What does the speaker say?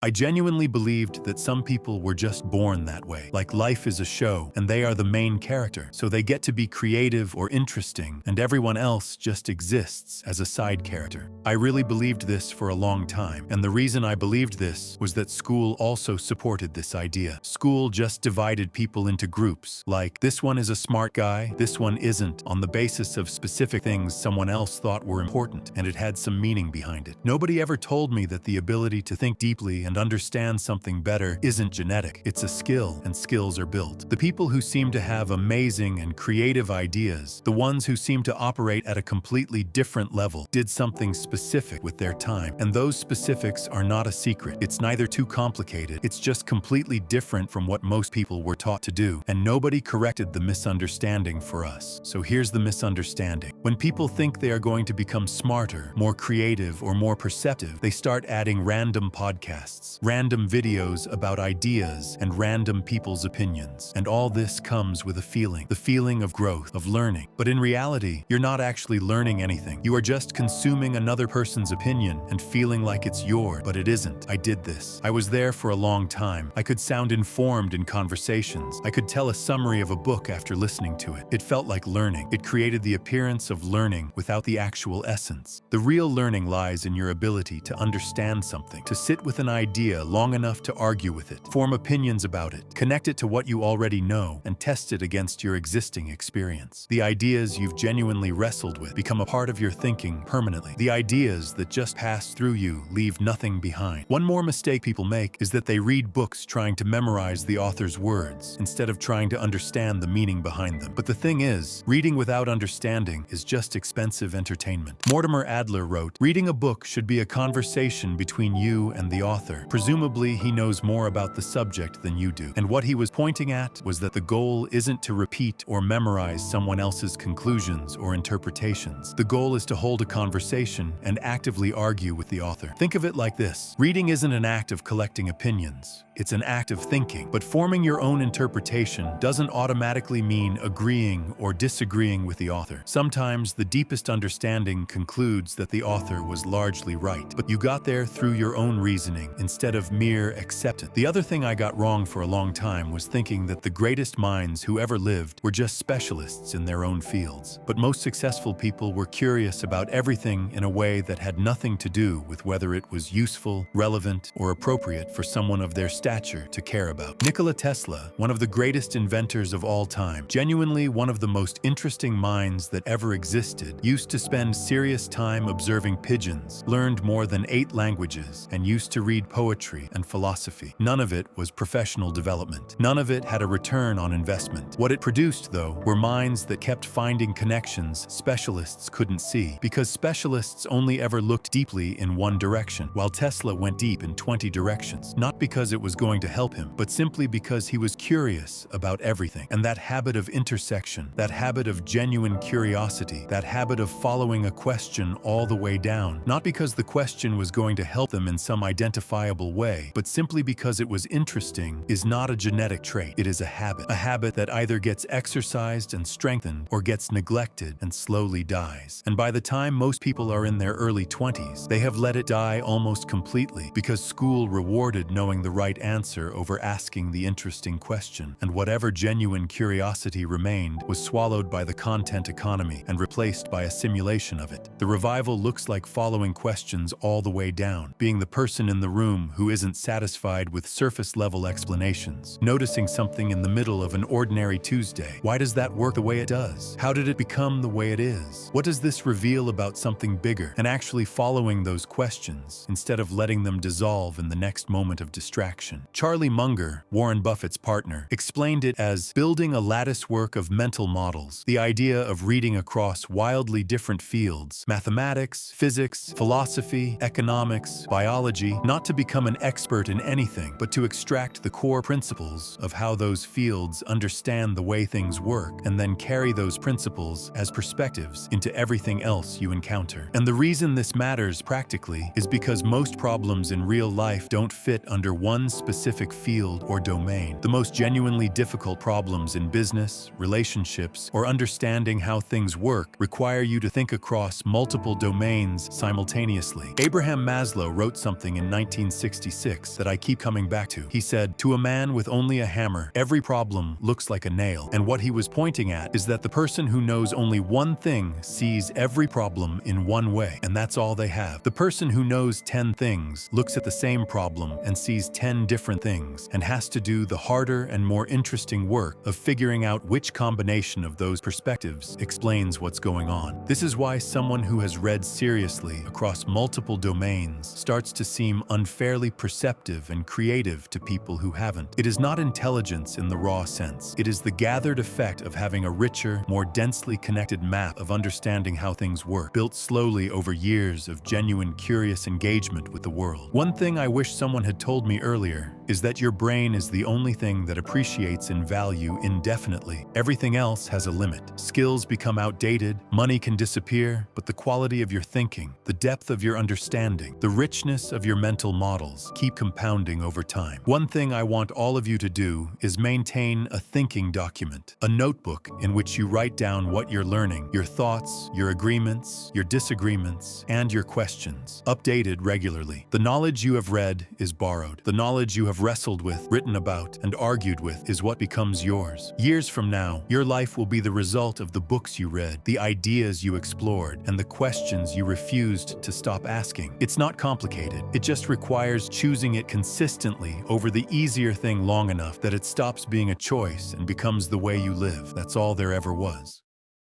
I genuinely believed that some people were just born that way, like life is a show and they are the main character, so they get to be creative or interesting and everyone else just exists as a side character. I really believed this for a long time, and the reason I believed this was that school also supported this idea. School just divided people into groups, like this one is a smart guy, this one isn't, on the basis of specific things someone else thought were important, and it had some meaning behind it. Nobody ever told me that the ability to think deeply and understand something better isn't genetic. It's a skill, and skills are built. The people who seem to have amazing and creative ideas, the ones who seem to operate at a completely different level, did something specific with their time. And those specifics are not a secret. It's neither too complicated, it's just completely different from what most people were taught to do. And nobody corrected the misunderstanding for us. So here's the misunderstanding. When people think they are going to become smarter, more creative, or more perceptive, they start adding random podcasts, random videos about ideas, and random people's opinions. And all this comes with a feeling, the feeling of growth, of learning. But in reality, you're not actually learning anything. You are just consuming another person's opinion and feeling like it's yours, but it isn't. I did this. I was there for a long time. I could sound informed in conversations. I could tell a summary of a book after listening to it. It felt like learning. It created the appearance of learning without the actual essence. The real learning lies in your ability to understand something, to sit with an idea long enough to argue with it, form opinions about it, connect it to what you already know, and test it against your existing experience. The ideas you've genuinely wrestled with become a part of your thinking permanently. The ideas that just pass through you leave nothing behind. One more mistake people make is that they read books trying to memorize the author's words instead of trying to understand the meaning behind them. But the thing is, reading without understanding is just expensive entertainment. Mortimer Adler wrote, "Reading a book should be a conversation between you and the author. Presumably, he knows more about the subject than you do." And what he was pointing at was that the goal isn't to repeat or memorize someone else's conclusions or interpretations. The goal is to hold a conversation and actively argue with the author. Think of it like this. Reading isn't an act of collecting opinions. It's an act of thinking. But forming your own interpretation doesn't automatically mean agreeing or disagreeing with the author. Sometimes the deepest understanding concludes that the author was largely right, but you got there through your own reasoning instead of mere acceptance. The other thing I got wrong for a long time was thinking that the greatest minds who ever lived were just specialists in their own fields. But most successful people were curious about everything in a way that had nothing to do with whether it was useful, relevant, or appropriate for someone of their stature to care about. Nikola Tesla, one of the greatest inventors of all time, genuinely one of the most interesting minds that ever existed, used to spend serious time observing pigeons, learned more than 8 languages, and used to read poetry and philosophy. None of it was professional development. None of it had a return on investment. What it produced, though, were minds that kept finding connections specialists couldn't see, because specialists only ever looked deeply in one direction, while Tesla went deep in 20 directions. Not because it was going to help him, but simply because he was curious about everything. And that habit of intersection, that habit of genuine curiosity, that habit of following a question all the way down, not because the question was going to help them in some identifiable way, but simply because it was interesting, is not a genetic trait. It is a habit that either gets exercised and strengthened or gets neglected and slowly dies. And by the time most people are in their early 20s, they have let it die almost completely because school rewarded knowing the right answer over asking the interesting question, and whatever genuine curiosity remained was swallowed by the content economy and replaced by a simulation of it. The revival looks like following questions all the way down, being the person in the room who isn't satisfied with surface-level explanations, noticing something in the middle of an ordinary Tuesday. Why does that work the way it does? How did it become the way it is? What does this reveal about something bigger? And actually following those questions instead of letting them dissolve in the next moment of distraction. Charlie Munger, Warren Buffett's partner, explained it as building a latticework of mental models, the idea of reading across wildly different fields, mathematics, physics, philosophy, economics, biology, not to become an expert in anything, but to extract the core principles of how those fields understand the way things work, and then carry those principles as perspectives into everything else you encounter. And the reason this matters practically is because most problems in real life don't fit under one specific field or domain. The most genuinely difficult problems in business, relationships, or understanding how things work require you to think across multiple domains simultaneously. Abraham Maslow wrote something in 1966 that I keep coming back to. He said, "To a man with only a hammer, every problem looks like a nail." And what he was pointing at is that the person who knows only one thing sees every problem in one way, and that's all they have. The person who knows 10 things looks at the same problem and sees 10 different things, and has to do the harder and more interesting work of figuring out which combination of those perspectives explains what's going on. This is why someone who has read seriously across multiple domains starts to seem unfairly perceptive and creative to people who haven't. It is not intelligence in the raw sense. It is the gathered effect of having a richer, more densely connected map of understanding how things work, built slowly over years of genuine curious engagement with the world. One thing I wish someone had told me earlier is that your brain is the only thing that appreciates in value indefinitely. Everything else has a limit. Skills become outdated, money can disappear, but the quality of your thinking, the depth of your understanding, the richness of your mental models keep compounding over time. One thing I want all of you to do is maintain a thinking document, a notebook in which you write down what you're learning, your thoughts, your agreements, your disagreements, and your questions, updated regularly. The knowledge you have read is borrowed. The knowledge you have wrestled with, written about, and argued with is what becomes yours. Years from now, your life will be the result of the books you read, the ideas you explored, and the questions you refused to stop asking. It's not complicated. It just requires choosing it consistently over the easier thing long enough that it stops being a choice and becomes the way you live. That's all there ever was.